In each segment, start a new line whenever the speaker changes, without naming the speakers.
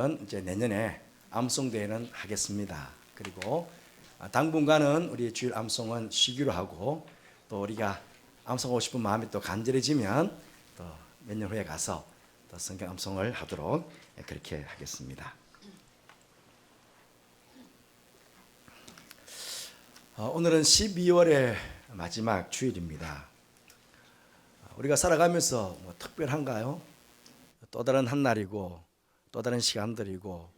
이제 내년에 암송대회는 하겠습니다. 그리고 당분간은 우리 주일 암송은 쉬기로 하고, 또 우리가 암송하고 싶은 마음이 또 간절해지면 또 몇 년 후에 가서 또 성경 암송을 하도록 그렇게 하겠습니다. 오늘은 12월의 마지막 주일입니다. 우리가 살아가면서 뭐 특별한가요? 또 다른 한 날이고 또 다른 시간들이고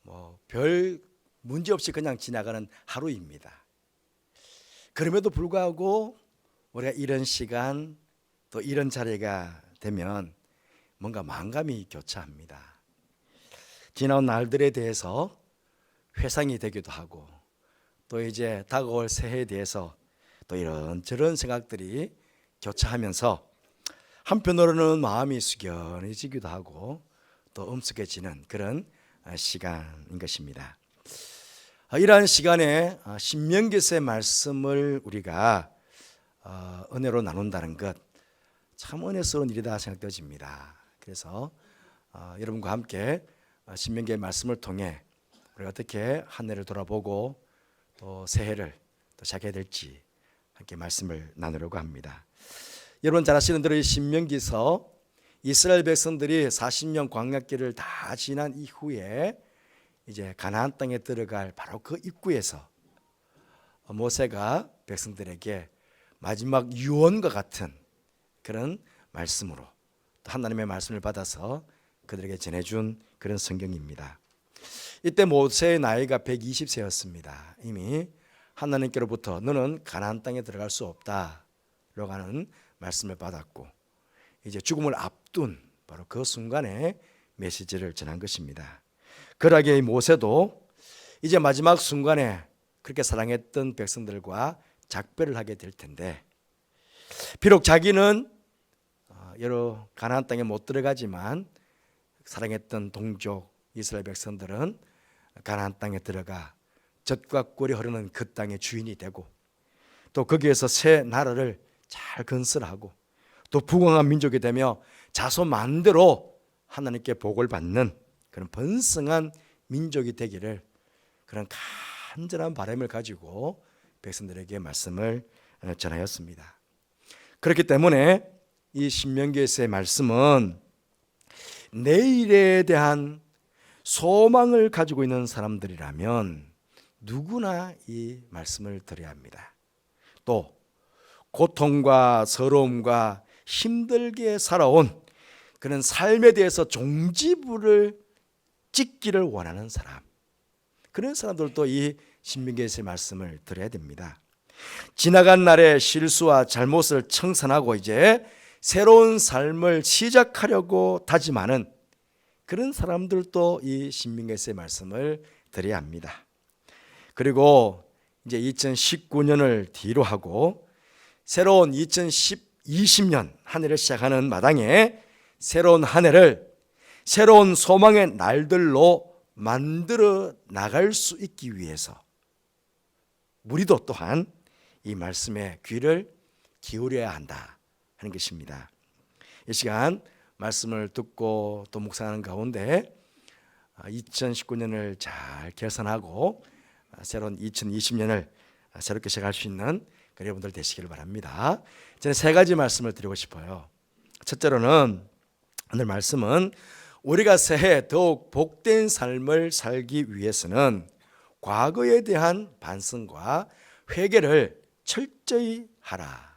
뭐 별 문제 없이 그냥 지나가는 하루입니다. 그럼에도 불구하고 우리가 이런 시간 또 이런 자리가 되면 뭔가 만감이 교차합니다. 지나온 날들에 대해서 회상이 되기도 하고, 또 이제 다가올 새해에 대해서 또 이런저런 생각들이 교차하면서 한편으로는 마음이 숙연해지기도 하고 또 엄숙해지는 그런 시간인 것입니다. 이러한 시간에 신명기서의 말씀을 우리가 은혜로 나눈다는 것, 참 은혜스러운 일이다 생각되어집니다. 그래서 여러분과 함께 신명기의 말씀을 통해 우리가 어떻게 한 해를 돌아보고 또 새해를 또 시작해야 될지 함께 말씀을 나누려고 합니다. 여러분 잘 아시는 대로 이 신명기서, 이스라엘 백성들이 40년 광야길을 다 지난 이후에 이제 가나안 땅에 들어갈 바로 그 입구에서 모세가 백성들에게 마지막 유언과 같은 그런 말씀으로 또 하나님의 말씀을 받아서 그들에게 전해준 그런 성경입니다. 이때 모세의 나이가 120세였습니다. 이미 하나님께로부터 너는 가나안 땅에 들어갈 수 없다라고 하는 말씀을 받았고, 이제 죽음을 앞둔 바로 그 순간에 메시지를 전한 것입니다. 그러기에 모세도 이제 마지막 순간에 그렇게 사랑했던 백성들과 작별을 하게 될 텐데, 비록 자기는 여러 가나안 땅에 못 들어가지만 사랑했던 동족 이스라엘 백성들은 가나안 땅에 들어가 젖과 꿀이 흐르는 그 땅의 주인이 되고, 또 거기에서 새 나라를 잘 건설하고 또 부강한 민족이 되며 자손 만대로 하나님께 복을 받는 그런 번성한 민족이 되기를, 그런 간절한 바람을 가지고 백성들에게 말씀을 전하였습니다. 그렇기 때문에 이 신명기에서의 말씀은 내일에 대한 소망을 가지고 있는 사람들이라면 누구나 이 말씀을 들어야 합니다. 또 고통과 서러움과 힘들게 살아온 그런 삶에 대해서 종지부를 찍기를 원하는 사람, 그런 사람들도 이 신명기에서의 말씀을 들어야 됩니다. 지나간 날의 실수와 잘못을 청산하고 이제 새로운 삶을 시작하려고 다짐하는 그런 사람들도 이 신명기에서의 말씀을 들어야 합니다. 그리고 이제 2019년을 뒤로 하고 새로운 2020년 한 해를 시작하는 마당에 새로운 한 해를 새로운 소망의 날들로 만들어 나갈 수 있기 위해서 우리도 또한 이 말씀에 귀를 기울여야 한다 하는 것입니다. 이 시간 말씀을 듣고 또 묵상하는 가운데 2019년을 잘 개선하고 새로운 2020년을 새롭게 시작할 수 있는 여러분들 되시기를 바랍니다. 저는 세 가지 말씀을 드리고 싶어요. 첫째로는 오늘 말씀은 우리가 새해 더욱 복된 삶을 살기 위해서는 과거에 대한 반성과 회개를 철저히 하라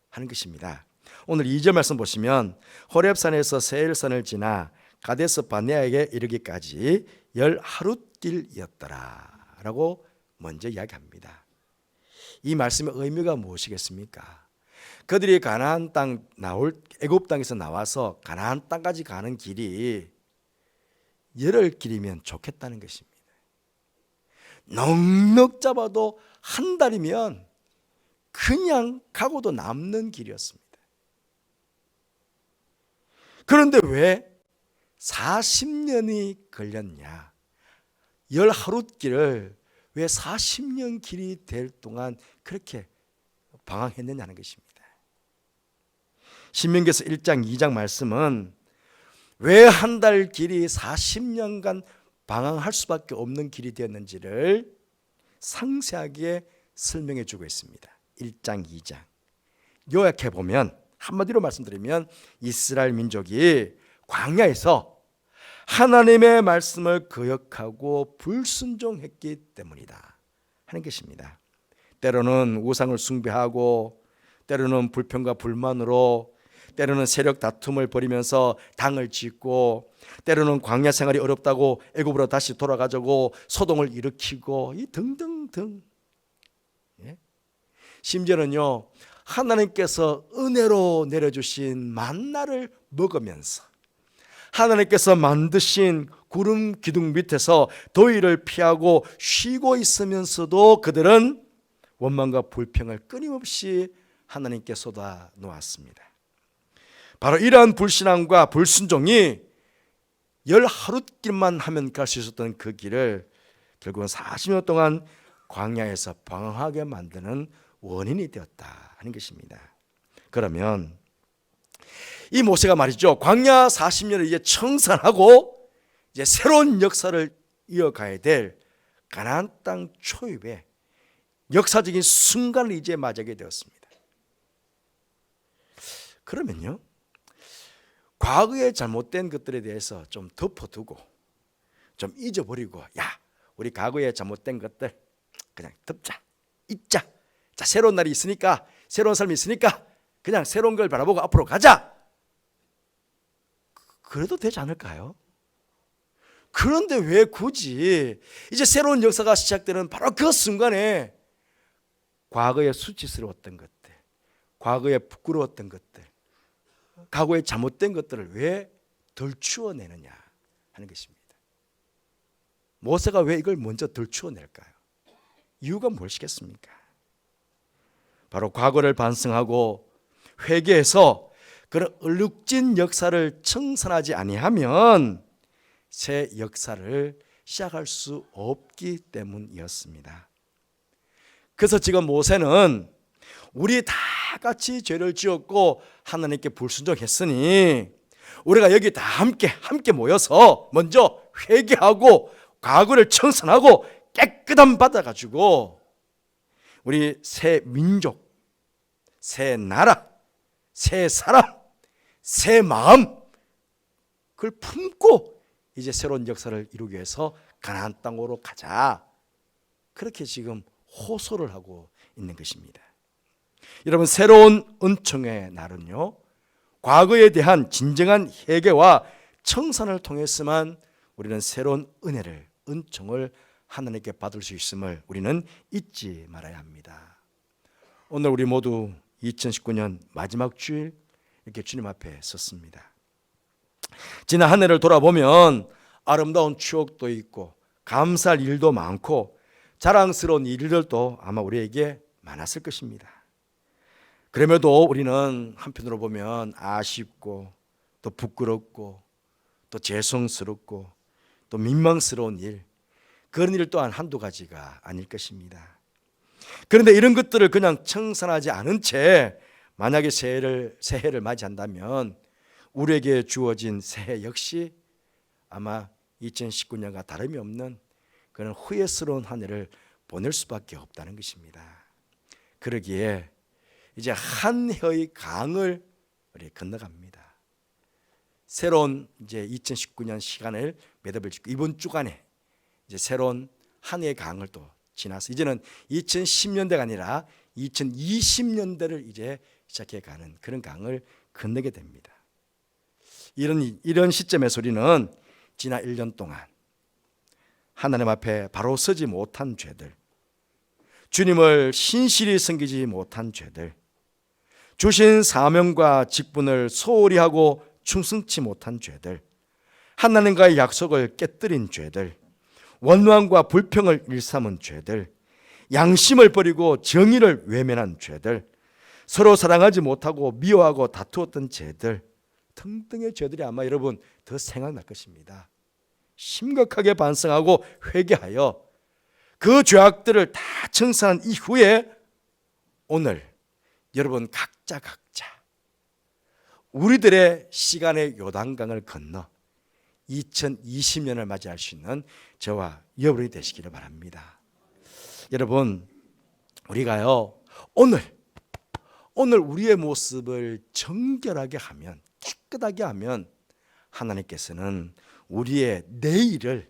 하는 것입니다. 오늘 2절 말씀 보시면 호렙산에서 세일산을 지나 가데스 바네아에게 이르기까지 10하룻길이었더라 라고 먼저 이야기합니다. 이 말씀의 의미가 무엇이겠습니까? 그들이 가나안 땅 애굽 땅에서 나와서 가나안 땅까지 가는 길이 열흘 길이면 좋겠다는 것입니다. 넉넉 잡아도 한 달이면 그냥 가고도 남는 길이었습니다. 그런데 왜 40년이 걸렸냐? 10하룻길을 왜 40년 길이 될 동안 그렇게 방황했느냐는 것입니다. 신명기서 1장 2장 말씀은 왜 한 달 길이 40년간 방황할 수밖에 없는 길이 되었는지를 상세하게 설명해 주고 있습니다. 1장, 2장. 요약해 보면, 한마디로 말씀드리면 이스라엘 민족이 광야에서 하나님의 말씀을 거역하고 불순종했기 때문이다 하는 것입니다. 때로는 우상을 숭배하고, 때로는 불평과 불만으로, 때로는 세력 다툼을 벌이면서 당을 짓고, 때로는 광야 생활이 어렵다고 애굽으로 다시 돌아가자고 소동을 일으키고, 이 등등등. 심지어는요, 하나님께서 은혜로 내려주신 만나를 먹으면서 하나님께서 만드신 구름 기둥 밑에서 더위를 피하고 쉬고 있으면서도 그들은 원망과 불평을 끊임없이 하나님께 쏟아 놓았습니다. 바로 이러한 불신앙과 불순종이 열 하룻길만 하면 갈 수 있었던 그 길을 결국은 40년 동안 광야에서 방황하게 만드는 원인이 되었다 하는 것입니다. 그러면 이 모세가 말이죠, 광야 40년을 이제 청산하고 이제 새로운 역사를 이어가야 될 가나안 땅 초입의 역사적인 순간을 이제 맞이하게 되었습니다. 그러면요, 과거에 잘못된 것들에 대해서 좀 덮어두고 좀 잊어버리고, 야, 우리 과거에 잘못된 것들 그냥 덮자, 잊자. 자, 새로운 날이 있으니까, 새로운 삶이 있으니까 그냥 새로운 걸 바라보고 앞으로 가자. 그래도 되지 않을까요? 그런데 왜 굳이 이제 새로운 역사가 시작되는 바로 그 순간에 과거에 수치스러웠던 것들, 과거에 부끄러웠던 것들, 과거에 잘못된 것들을 왜 덜추어내느냐 하는 것입니다. 모세가 왜 이걸 먼저 덜추어낼까요? 이유가 무엇이겠습니까? 바로 과거를 반성하고 회개해서 그런 얼룩진 역사를 청산하지 아니하면 새 역사를 시작할 수 없기 때문이었습니다. 그래서 지금 모세는 우리 다 같이 죄를 지었고 하나님께 불순종했으니 우리가 여기 다 함께 모여서 먼저 회개하고 과거를 청산하고 깨끗함 받아가지고 우리 새 민족, 새 나라, 새 사람, 새 마음, 그걸 품고 이제 새로운 역사를 이루기 위해서 가나안 땅으로 가자. 그렇게 지금 호소를 하고 있는 것입니다. 여러분, 새로운 은총의 날은요, 과거에 대한 진정한 회개와 청산을 통해서만 우리는 새로운 은혜를, 은총을 하나님께 받을 수 있음을 우리는 잊지 말아야 합니다. 오늘 우리 모두 2019년 마지막 주일 이렇게 주님 앞에 섰습니다. 지난 한 해를 돌아보면 아름다운 추억도 있고 감사할 일도 많고 자랑스러운 일들도 아마 우리에게 많았을 것입니다. 그럼에도 우리는 한편으로 보면 아쉽고 또 부끄럽고 또 죄송스럽고 또 민망스러운 일, 그런 일 또한 한두 가지가 아닐 것입니다. 그런데 이런 것들을 그냥 청산하지 않은 채 만약에 새해를 맞이한다면 우리에게 주어진 새해 역시 아마 2019년과 다름이 없는 그런 후회스러운 한 해를 보낼 수밖에 없다는 것입니다. 그러기에 이제 한 해의 강을 우리 건너갑니다. 새로운 이제 2019년 시간을 매듭을 짓고 이번 주간에 이제 새로운 한 해의 강을 또 지나서 이제는 2010년대가 아니라 2020년대를 이제 시작해가는 그런 강을 건너게 됩니다. 이런 시점에서 우리는 지난 1년 동안 하나님 앞에 바로 서지 못한 죄들, 주님을 신실히 섬기지 못한 죄들, 주신 사명과 직분을 소홀히 하고 충성치 못한 죄들, 하나님과의 약속을 깨뜨린 죄들, 원망과 불평을 일삼은 죄들, 양심을 버리고 정의를 외면한 죄들, 서로 사랑하지 못하고 미워하고 다투었던 죄들 등등의 죄들이 아마 여러분 더 생각날 것입니다. 심각하게 반성하고 회개하여 그 죄악들을 다 청산한 이후에 오늘 여러분 각자 우리들의 시간의 요단강을 건너 2020년을 맞이할 수 있는 저와 여러분이 되시기를 바랍니다. 여러분, 우리가요 오늘 우리의 모습을 정결하게 하면, 깨끗하게 하면 하나님께서는 우리의 내일을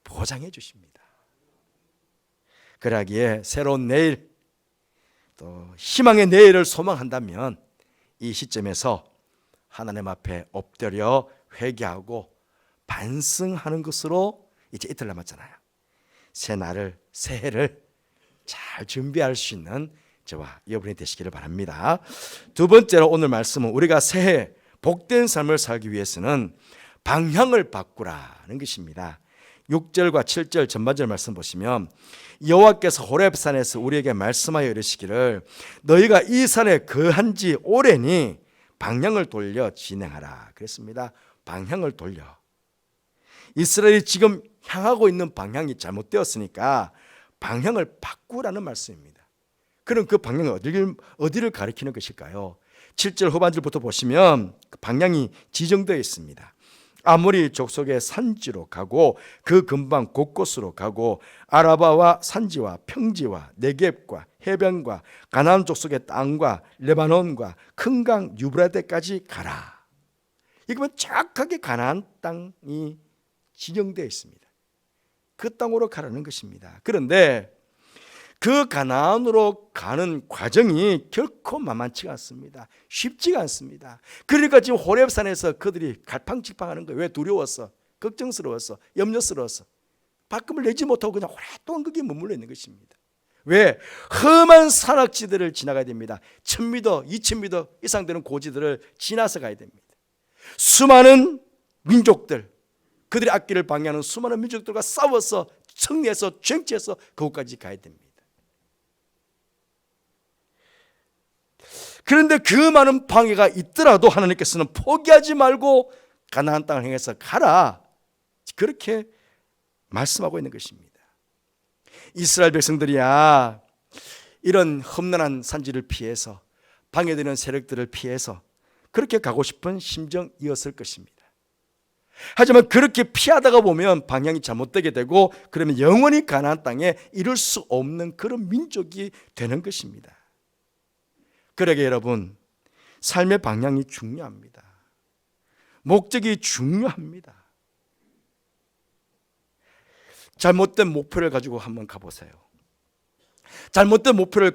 보장해 주십니다. 그러기에 새로운 내일, 또 희망의 내일을 소망한다면 이 시점에서 하나님 앞에 엎드려 회개하고 반성하는 것으로 이제 이틀 남았잖아요. 새 해를 잘 준비할 수 있는 저와 여러분이 되시기를 바랍니다. 두 번째로 오늘 말씀은 우리가 새해 복된 삶을 살기 위해서는 방향을 바꾸라는 것입니다. 6절과 7절 전반절 말씀 보시면 여호와께서 호렙산에서 우리에게 말씀하여 이르시기를 너희가 이 산에 거한 지 오래니 방향을 돌려 진행하라 그랬습니다. 방향을 돌려. 이스라엘이 지금 향하고 있는 방향이 잘못되었으니까 방향을 바꾸라는 말씀입니다. 그럼 그 방향은 어디를 가리키는 것일까요? 7절 후반절부터 보시면 그 방향이 지정되어 있습니다. 아모리 족속의 산지로 가고 그 근방 곳곳으로 가고 아라바와 산지와 평지와 네겝과 해변과 가나안 족속의 땅과 레바논과 큰 강 유브라데까지 가라. 이거면 정확하게 가나안 땅이 지정되어 있습니다. 그 땅으로 가라는 것입니다. 그런데 그 가나안으로 가는 과정이 결코 만만치가 않습니다. 쉽지가 않습니다. 그러니까 지금 호렙산에서 그들이 갈팡질팡하는 거예요. 왜? 두려웠어, 걱정스러웠어, 염려스러웠어. 발걸음을 내지 못하고 그냥 오랫동안 거기에 머물러 있는 것입니다. 왜? 험한 산악지대를 지나가야 됩니다. 1000m, 2000m 이상 되는 고지들을 지나서 가야 됩니다. 수많은 민족들, 그들의 앞길을 방해하는 수많은 민족들과 싸워서 승리해서 쟁취해서 그곳까지 가야 됩니다. 그런데 그 많은 방해가 있더라도 하나님께서는 포기하지 말고 가나안 땅을 향해서 가라, 그렇게 말씀하고 있는 것입니다. 이스라엘 백성들이야 이런 험난한 산지를 피해서, 방해되는 세력들을 피해서 그렇게 가고 싶은 심정이었을 것입니다. 하지만 그렇게 피하다가 보면 방향이 잘못되게 되고 그러면 영원히 가나안 땅에 이룰 수 없는 그런 민족이 되는 것입니다. 그러게 여러분, 삶의 방향이 중요합니다. 목적이 중요합니다. 잘못된 목표를 가지고 한번 가보세요. 잘못된 목표를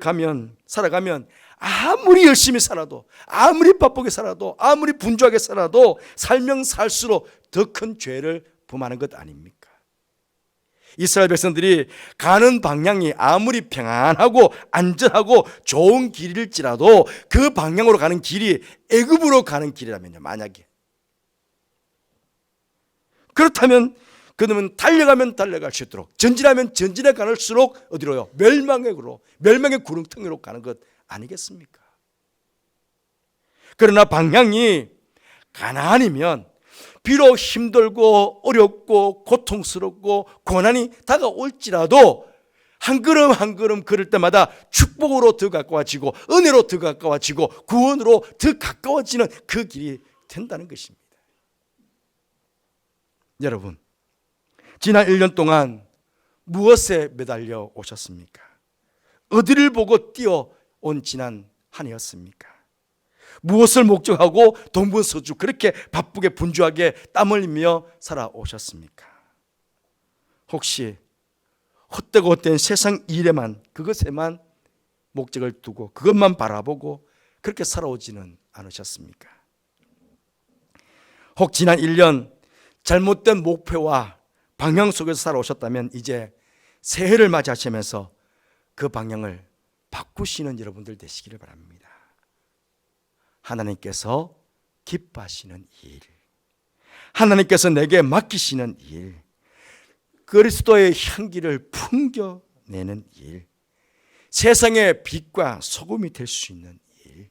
살아가면 아무리 열심히 살아도, 아무리 바쁘게 살아도, 아무리 분주하게 살아도 살면 살수록 더 큰 죄를 범하는 것 아닙니까? 이스라엘 백성들이 가는 방향이 아무리 평안하고 안전하고 좋은 길일지라도 그 방향으로 가는 길이 애굽으로 가는 길이라면요, 만약에 그렇다면 그놈은 달려가면 달려갈 수 있도록, 전진하면 전진해 갈수록 어디로요? 멸망의 구렁텅이로 가는 것 아니겠습니까? 그러나 방향이 가나안이면 비록 힘들고 어렵고 고통스럽고 고난이 다가올지라도 한 걸음 한 걸음 걸을 때마다 축복으로 더 가까워지고 은혜로 더 가까워지고 구원으로 더 가까워지는 그 길이 된다는 것입니다. 여러분, 지난 1년 동안 무엇에 매달려 오셨습니까? 어디를 보고 뛰어온 지난 한 해였습니까? 무엇을 목적하고 동분서주 그렇게 바쁘게 분주하게 땀 흘리며 살아오셨습니까? 혹시 헛되고 헛된 세상 일에만, 그것에만 목적을 두고 그것만 바라보고 그렇게 살아오지는 않으셨습니까? 혹 지난 1년 잘못된 목표와 방향 속에서 살아오셨다면 이제 새해를 맞이하시면서 그 방향을 바꾸시는 여러분들 되시기를 바랍니다. 하나님께서 기뻐하시는 일, 하나님께서 내게 맡기시는 일, 그리스도의 향기를 풍겨내는 일, 세상의 빛과 소금이 될 수 있는 일,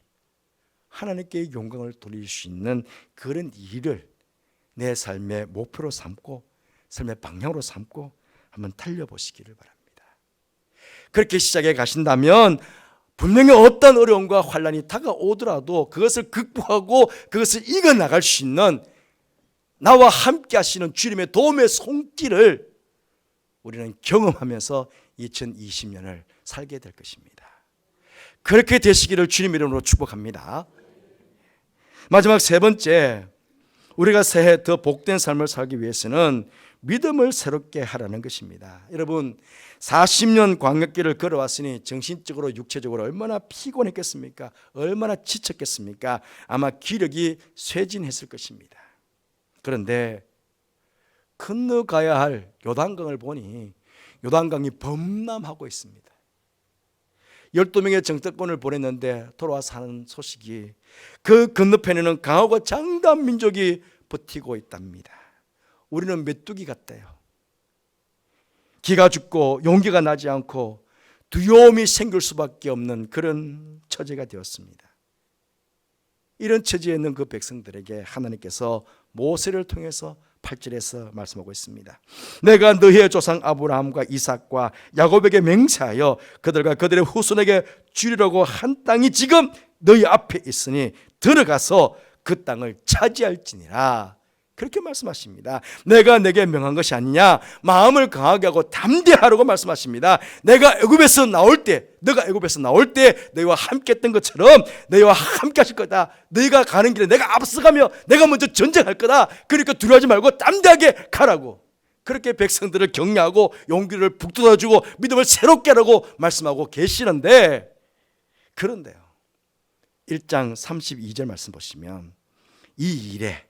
하나님께 영광을 돌릴 수 있는 그런 일을 내 삶의 목표로 삼고 삶의 방향으로 삼고 한번 달려보시기를 바랍니다. 그렇게 시작해 가신다면 분명히 어떤 어려움과 환난이 다가오더라도 그것을 극복하고 그것을 이겨나갈 수 있는 나와 함께 하시는 주님의 도움의 손길을 우리는 경험하면서 2020년을 살게 될 것입니다. 그렇게 되시기를 주님 이름으로 축복합니다. 마지막 세 번째, 우리가 새해 더 복된 삶을 살기 위해서는 믿음을 새롭게 하라는 것입니다. 여러분, 40년 광역길을 걸어왔으니 정신적으로 육체적으로 얼마나 피곤했겠습니까? 얼마나 지쳤겠습니까? 아마 기력이 쇠진했을 것입니다. 그런데 건너가야 할 요단강을 보니 요단강이 범람하고 있습니다. 12명의 정탐꾼을 보냈는데 돌아와서 하는 소식이 그 건너편에는 강하고 장대한 민족이 버티고 있답니다. 우리는 메뚜기 같대요. 기가 죽고 용기가 나지 않고 두려움이 생길 수밖에 없는 그런 처지가 되었습니다. 이런 처지에 있는 그 백성들에게 하나님께서 모세를 통해서 8절에서 말씀하고 있습니다. 내가 너희의 조상 아브라함과 이삭과 야곱에게 맹세하여 그들과 그들의 후손에게 주리라고 한 땅이 지금 너희 앞에 있으니 들어가서 그 땅을 차지할지니라. 그렇게 말씀하십니다. 내가 내게 명한 것이 아니냐, 마음을 강하게 하고 담대하라고 말씀하십니다. 내가 애굽에서 나올 때, 너가 애굽에서 나올 때 너희와 함께 했던 것처럼 너희와 함께 하실 거다. 너희가 가는 길에 내가 앞서가며 내가 먼저 전쟁할 거다. 그러니까 두려워하지 말고 담대하게 가라고, 그렇게 백성들을 격려하고 용기를 북돋아주고 믿음을 새롭게 하라고 말씀하고 계시는데, 그런데요, 1장 32절 말씀 보시면 이 일에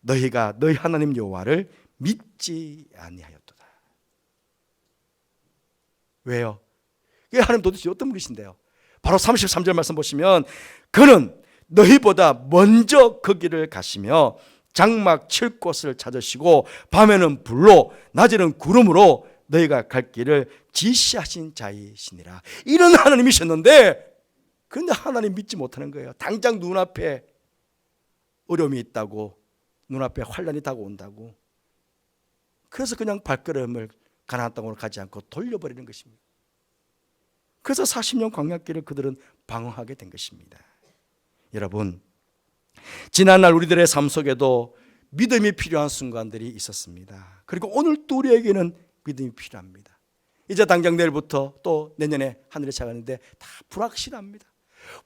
너희가 너희 하나님 여호와를 믿지 아니하였도다. 왜요? 하나님 도대체 어떤 분이신데요? 바로 33절 말씀 보시면 그는 너희보다 먼저 거기를 가시며 장막 칠 곳을 찾으시고 밤에는 불로 낮에는 구름으로 너희가 갈 길을 지시하신 자이시니라. 이런 하나님이셨는데 그런데 하나님 믿지 못하는 거예요. 당장 눈앞에 어려움이 있다고, 눈앞에 환난이 다가온다고, 그래서 그냥 발걸음을 가나안 땅으로 가지 않고 돌려버리는 것입니다. 그래서 40년 광야길을 그들은 방황하게 된 것입니다. 여러분, 지난날 우리들의 삶 속에도 믿음이 필요한 순간들이 있었습니다. 그리고 오늘 또 우리에게는 믿음이 필요합니다. 이제 당장 내일부터 또 내년에 하늘에 차가는데 다 불확실합니다.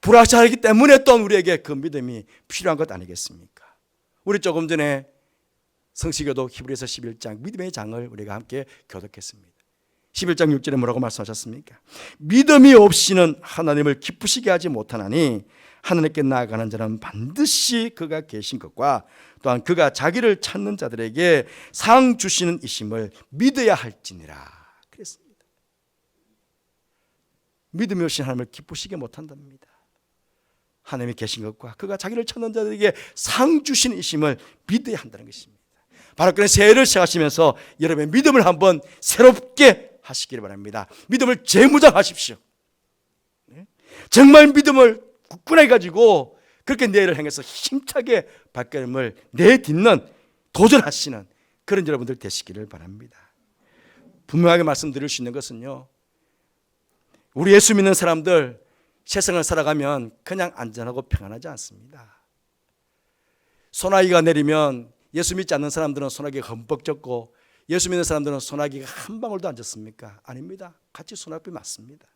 불확실하기 때문에 또한 우리에게 그 믿음이 필요한 것 아니겠습니까? 우리 조금 전에 성시교독 히브리서 11장 믿음의 장을 우리가 함께 교독했습니다. 11장 6절에 뭐라고 말씀하셨습니까? 믿음이 없이는 하나님을 기쁘시게 하지 못하나니 하나님께 나아가는 자는 반드시 그가 계신 것과 또한 그가 자기를 찾는 자들에게 상 주시는 이심을 믿어야 할지니라 그랬습니다. 믿음이 없이 하나님을 기쁘시게 못한답니다. 하나님이 계신 것과 그가 자기를 찾는 자들에게 상 주시는 이심을 믿어야 한다는 것입니다. 바로 그런 새해를 시작하시면서 여러분의 믿음을 한번 새롭게 하시기를 바랍니다. 믿음을 재무장하십시오. 정말 믿음을 굳건하게 가지고 그렇게 내일을 향해서 힘차게 발걸음을 내딛는, 도전하시는 그런 여러분들 되시기를 바랍니다. 분명하게 말씀드릴 수 있는 것은요, 우리 예수 믿는 사람들 세상을 살아가면 그냥 안전하고 평안하지 않습니다. 소나기가 내리면 예수 믿지 않는 사람들은 소나기가 흠뻑 젖고 예수 믿는 사람들은 소나기가 한 방울도 안 젖습니까? 아닙니다. 같이 소나기 맞습니다.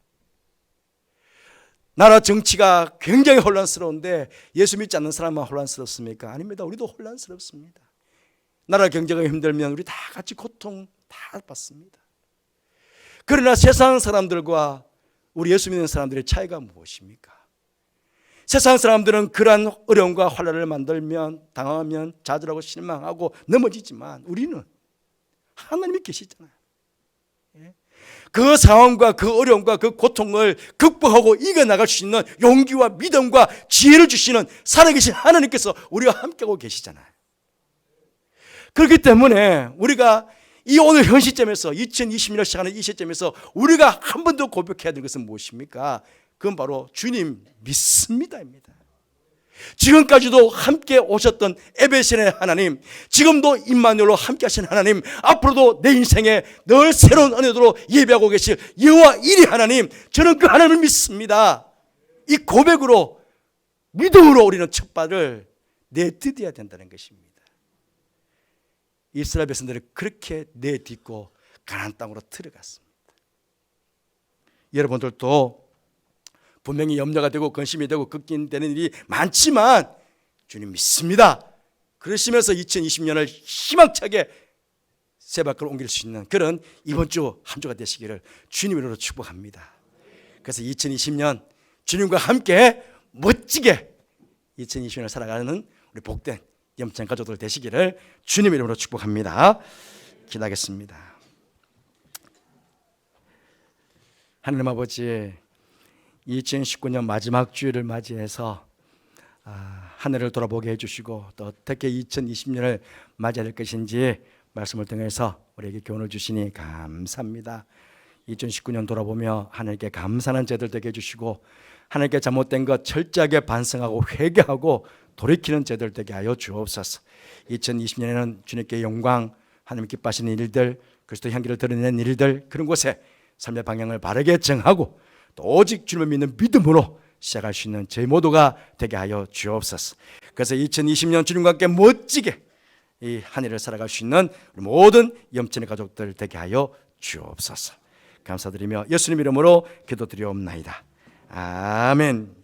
나라 정치가 굉장히 혼란스러운데 예수 믿지 않는 사람만 혼란스럽습니까? 아닙니다. 우리도 혼란스럽습니다. 나라 경제가 힘들면 우리 다 같이 고통 다 받습니다. 그러나 세상 사람들과 우리 예수 믿는 사람들의 차이가 무엇입니까? 세상 사람들은 그러한 어려움과 환난을 만들면 당하면 좌절하고 실망하고 넘어지지만 우리는 하나님이 계시잖아요. 그 상황과 그 어려움과 그 고통을 극복하고 이겨나갈 수 있는 용기와 믿음과 지혜를 주시는 살아계신 하나님께서 우리와 함께하고 계시잖아요. 그렇기 때문에 우리가 이 오늘 현 시점에서 2020년을 시작하는 이 시점에서 우리가 한 번 더 고백해야 되는 것은 무엇입니까? 그건 바로 주님 믿습니다입니다. 지금까지도 함께 오셨던 에베신의 하나님, 지금도 임마누엘로 함께 하신 하나님, 앞으로도 내 인생에 늘 새로운 은혜로 예배하고 계실 여호와 이리 하나님, 저는 그 하나님을 믿습니다. 이 고백으로, 믿음으로 우리는 첫 발을 내딛어야 된다는 것입니다. 이스라엘 백성들이 그렇게 내딛고 가나안 땅으로 들어갔습니다. 여러분들도 분명히 염려가 되고 근심이 되고 걱정되는 일이 많지만 주님 믿습니다. 그러시면서 2020년을 희망차게 새 밖으로 옮길 수 있는 그런 이번 주 한 주가 되시기를 주님으로 축복합니다. 그래서 2020년 주님과 함께 멋지게 2020년을 살아가는 우리 복된 염천 가족들 되시기를 주님 이름으로 축복합니다. 기도하겠습니다. 하나님 아버지, 2019년 마지막 주일을 맞이해서 하늘을 돌아보게 해주시고 또 어떻게 2020년을 맞이해야 될 것인지 말씀을 통해서 우리에게 교훈을 주시니 감사합니다. 2019년 돌아보며 하나님께 감사하는 제들 되게 해주시고 하나님께 잘못된 것 철저하게 반성하고 회개하고 돌이키는 제들 되게 하여 주옵소서. 2020년에는 주님께 영광, 하나님 기뻐하시는 일들, 그리스도 향기를 드러내는 일들, 그런 곳에 삶의 방향을 바르게 정하고 또 오직 주님을 믿는 믿음으로 시작할 수 있는 저희 모두가 되게 하여 주옵소서. 그래서 2020년 주님과 함께 멋지게 이 한 해를 살아갈 수 있는 우리 모든 염천의 가족들 되게 하여 주옵소서. 감사드리며 예수님 이름으로 기도드리옵나이다. 아멘.